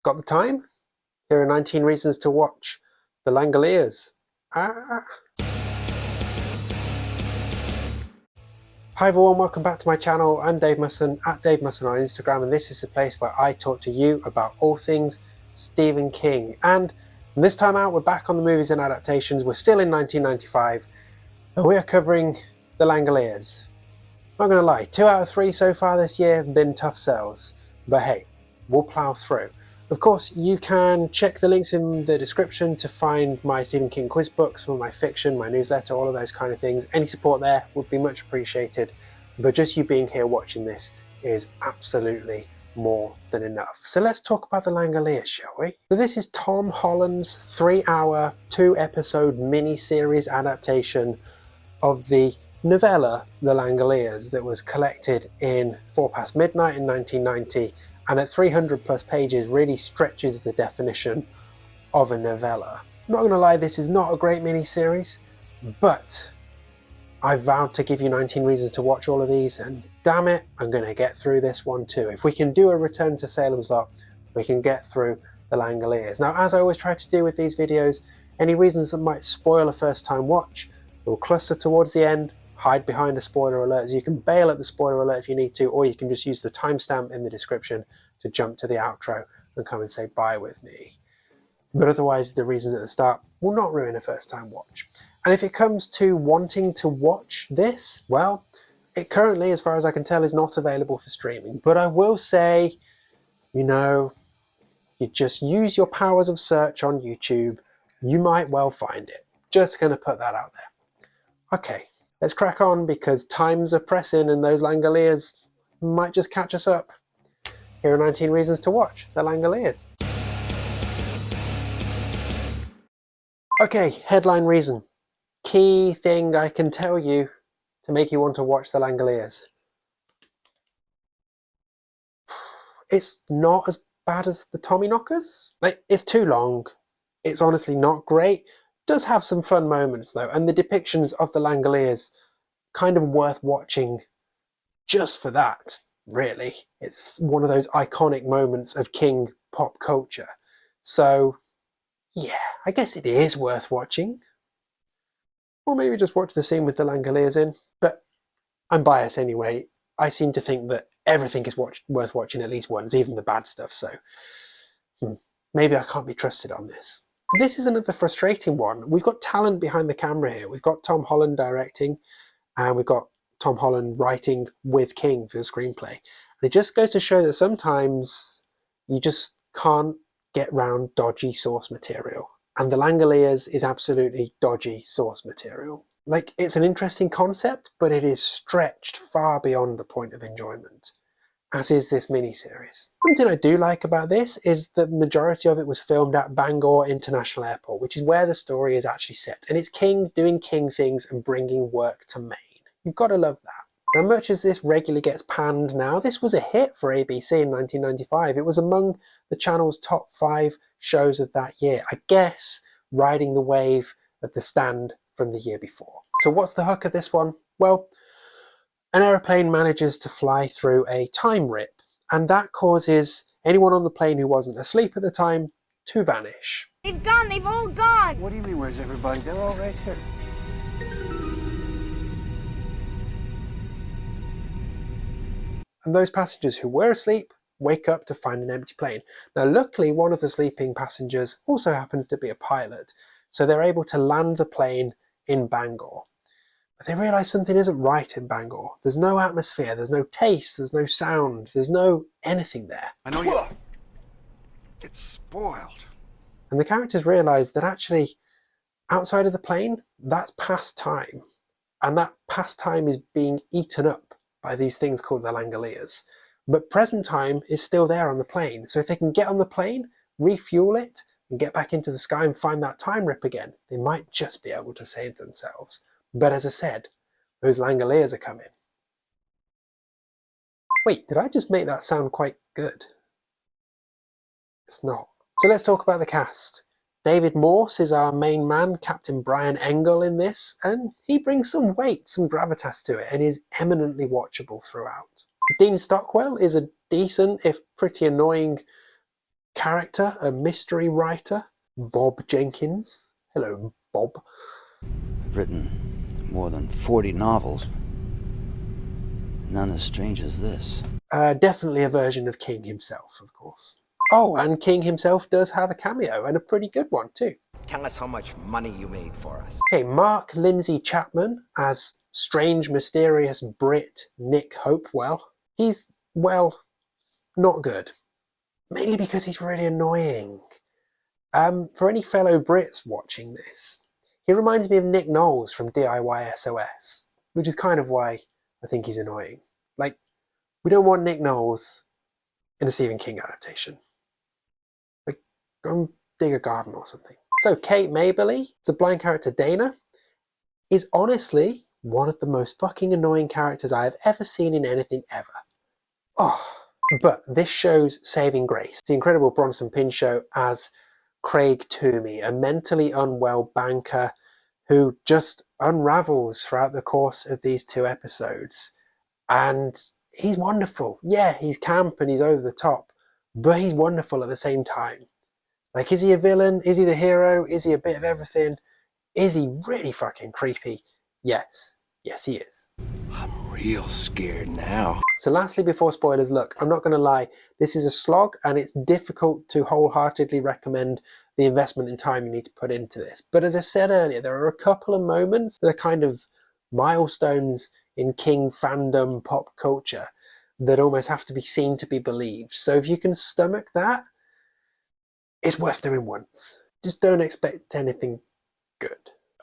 Got the time? Here are 19 reasons to watch The Langoliers. Hi everyone, welcome back to my channel. I'm Dave Musson, at Dave Musson on Instagram, and this is the place where I talk to you about all things Stephen King. And this time out, we're back on the movies and adaptations. We're still in 1995, and we are covering The Langoliers. Not gonna lie, 2 out of 3 so far this year have been tough sells, but hey, we'll plow through. Of course, you can check the links in the description to find my Stephen King quiz books, some of my fiction, my newsletter, all of those kind of things. Any support there would be much appreciated, but just you being here watching this is absolutely more than enough. So let's talk about The Langoliers, shall we? So this is Tom Holland's 3-hour, 2-episode mini-series adaptation of the novella The Langoliers that was collected in 4 Past Midnight in 1990, and at 300 plus pages really stretches the definition of a novella. I'm not going to lie, this is not a great mini-series, but I vowed to give you 19 reasons to watch all of these, and damn it, I'm going to get through this one too. If we can do a Return to Salem's Lot, we can get through The Langoliers. Now, as I always try to do with these videos, any reasons that might spoil a first-time watch, we'll cluster towards the end, hide behind a spoiler alert. So you can bail at the spoiler alert if you need to, or you can just use the timestamp in the description to jump to the outro and come and say bye with me. But otherwise, the reasons at the start will not ruin a first-time watch. And if it comes to wanting to watch this, well, it currently, as far as I can tell, is not available for streaming. But I will say, you know, you just use your powers of search on YouTube, you might well find it. Just going to put that out there. Okay, let's crack on because times are pressing and those Langoliers might just catch us up. Here are 19 reasons to watch The Langoliers. Okay, headline reason. Key thing I can tell you to make you want to watch The Langoliers. It's not as bad as the Tommyknockers. Like, it's too long. It's honestly not great. Does have some fun moments though, and the depictions of the Langoliers kind of worth watching just for that, really. It's one of those iconic moments of King pop culture. So yeah, I guess it is worth watching. Or maybe just watch the scene with the Langoliers in. But I'm biased anyway. I seem to think that everything is worth watching at least once, even the bad stuff, so maybe I can't be trusted on this. So this is another frustrating one. We've got talent behind the camera here. We've got Tom Holland directing, and we've got Tom Holland writing with King for the screenplay. And it just goes to show that sometimes you just can't get round dodgy source material. And The Langoliers is absolutely dodgy source material. Like, it's an interesting concept, but it is stretched far beyond the point of enjoyment, as is this miniseries. Something I do like about this is that the majority of it was filmed at Bangor International Airport, which is where the story is actually set. And it's King doing King things and bringing work to Maine. You've got to love that. Now, much as this regularly gets panned now, this was a hit for ABC in 1995. It was among the channel's top 5 shows of that year. I guess riding the wave of The Stand from the year before. So what's the hook of this one? Well, an aeroplane manages to fly through a time rip, and that causes anyone on the plane who wasn't asleep at the time to vanish. They've gone, they've all gone! What do you mean, where's everybody? They're all right here. And those passengers who were asleep wake up to find an empty plane. Now luckily one of the sleeping passengers also happens to be a pilot, so they're able to land the plane in Bangor. But they realise something isn't right in Bangor. There's no atmosphere, there's no taste, there's no sound, there's no anything there. I know you. It's spoiled. And the characters realise that actually, outside of the plane, that's past time. And that past time is being eaten up by these things called the Langoliers. But present time is still there on the plane. So if they can get on the plane, refuel it, and get back into the sky and find that time rip again, they might just be able to save themselves. But as I said, those Langoliers are coming. Wait, did I just make that sound quite good? It's not. So let's talk about the cast. David Morse is our main man, Captain Brian Engel in this, and he brings some weight, some gravitas to it, and is eminently watchable throughout. Dean Stockwell is a decent, if pretty annoying, character, a mystery writer, Bob Jenkins. Hello, Bob. I've written more than 40 novels. None as strange as this. Definitely a version of King himself, of course. Oh, and King himself does have a cameo, and a pretty good one too. Tell us how much money you made for us. Okay, Mark Lindsay Chapman as strange, mysterious Brit Nick Hopewell. He's, well, not good. Mainly because he's really annoying. For any fellow Brits watching this, he reminds me of Nick Knowles from DIY SOS, which is kind of why I think he's annoying. Like, we don't want Nick Knowles in a Stephen King adaptation. Like, go and dig a garden or something. So Kate Maberly, the blind character Dana, is honestly one of the most fucking annoying characters I have ever seen in anything ever. Oh, but this show's saving grace. The incredible Bronson Pinchot as Craig Toomey, a mentally unwell banker who just unravels throughout the course of these 2 episodes. And he's wonderful. Yeah, he's camp and he's over the top, but he's wonderful at the same time. Like, is he a villain? Is he the hero? Is he a bit of everything? Is he really fucking creepy? Yes. Yes, he is. I'm real scared now. So lastly, before spoilers, look, I'm not going to lie, this is a slog and it's difficult to wholeheartedly recommend the investment in time you need to put into this. But as I said earlier, there are a couple of moments that are kind of milestones in King fandom pop culture that almost have to be seen to be believed. So if you can stomach that, it's worth doing once. Just don't expect anything good.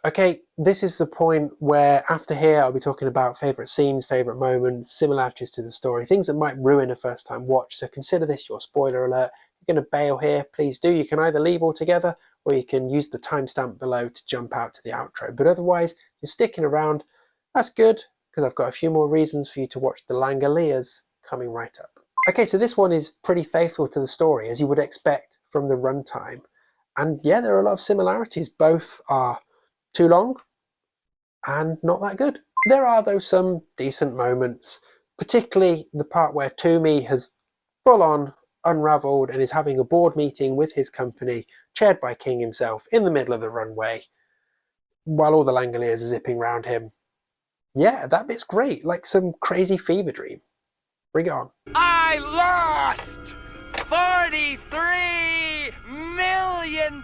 Okay, this is the point where after here I'll be talking about favourite scenes, favourite moments, similarities to the story, things that might ruin a first time watch, so consider this your spoiler alert. If you're going to bail here, please do. You can either leave altogether or you can use the timestamp below to jump out to the outro. But otherwise, if you're sticking around, that's good, because I've got a few more reasons for you to watch the Langoliers coming right up. Okay, so this one is pretty faithful to the story, as you would expect from the runtime. And yeah, there are a lot of similarities. Both are too long and not that good. There are, though, some decent moments, particularly the part where Toomey has full on unravelled and is having a board meeting with his company, chaired by King himself, in the middle of the runway, while all the Langoliers are zipping around him. Yeah, that bit's great, like some crazy fever dream. Bring it on. I lost $43 million!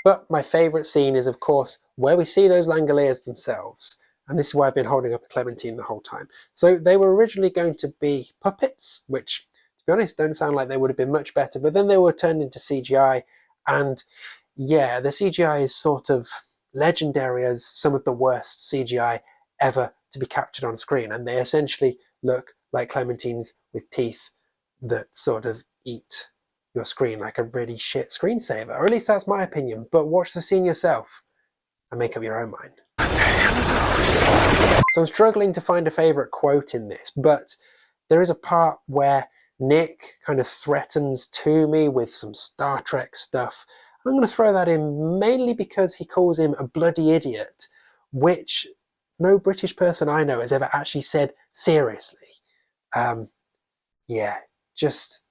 But my favourite scene is, of course, where we see those Langoliers themselves. And this is why I've been holding up a Clementine the whole time. So they were originally going to be puppets, which, to be honest, don't sound like they would have been much better. But then they were turned into CGI. And yeah, the CGI is sort of legendary as some of the worst CGI ever to be captured on screen. And they essentially look like Clementines with teeth that sort of eat your screen like a really shit screensaver. Or at least that's my opinion. But watch the scene yourself and make up your own mind. So I'm struggling to find a favourite quote in this, but there is a part where Nick kind of threatens Toomey with some Star Trek stuff. I'm going to throw that in mainly because he calls him a bloody idiot, which no British person I know has ever actually said seriously. Yeah, just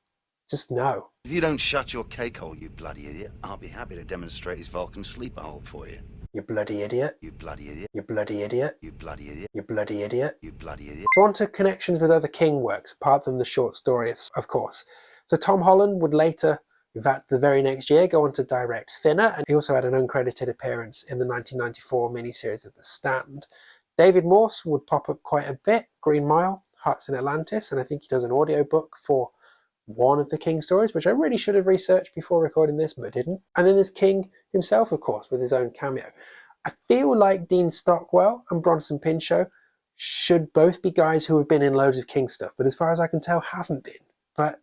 no. If you don't shut your cake hole, you bloody idiot, I'll be happy to demonstrate his Vulcan sleeper hole for you. You bloody idiot. You bloody idiot. You bloody idiot. You bloody idiot. You bloody idiot. You bloody idiot. So on to connections with other King works, apart from the short story, of course. So Tom Holland would later, in fact the very next year, go on to direct Thinner, and he also had an uncredited appearance in the 1994 miniseries of The Stand. David Morse would pop up quite a bit, Green Mile, Hearts in Atlantis, and I think he does an audiobook for one of the King stories, which I really should have researched before recording this, but didn't. And then there's King himself, of course, with his own cameo. I feel like Dean Stockwell and Bronson Pinchot should both be guys who have been in loads of King stuff, but as far as I can tell, haven't been. But,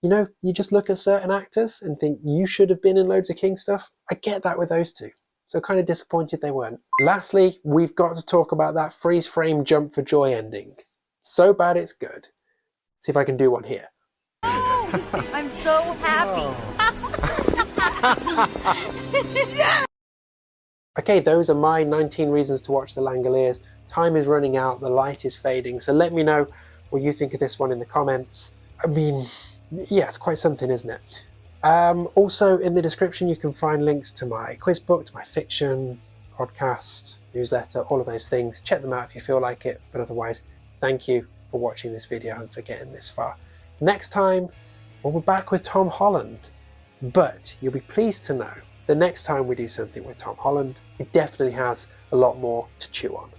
you know, you just look at certain actors and think you should have been in loads of King stuff. I get that with those two. So kind of disappointed they weren't. Lastly, we've got to talk about that freeze frame jump for joy ending. So bad it's good. See if I can do one here. I'm so happy. Okay, those are my 19 reasons to watch The Langoliers. Time is running out, the light is fading, so let me know what you think of this one in the comments. I mean, yeah, it's quite something, isn't it? Also in the description you can find links to my quiz book, to my fiction, podcast, newsletter, all of those things. Check them out if you feel like it, but otherwise thank you for watching this video and for getting this far. Next time we'll be back with Tom Holland, but you'll be pleased to know the next time we do something with Tom Holland, he definitely has a lot more to chew on.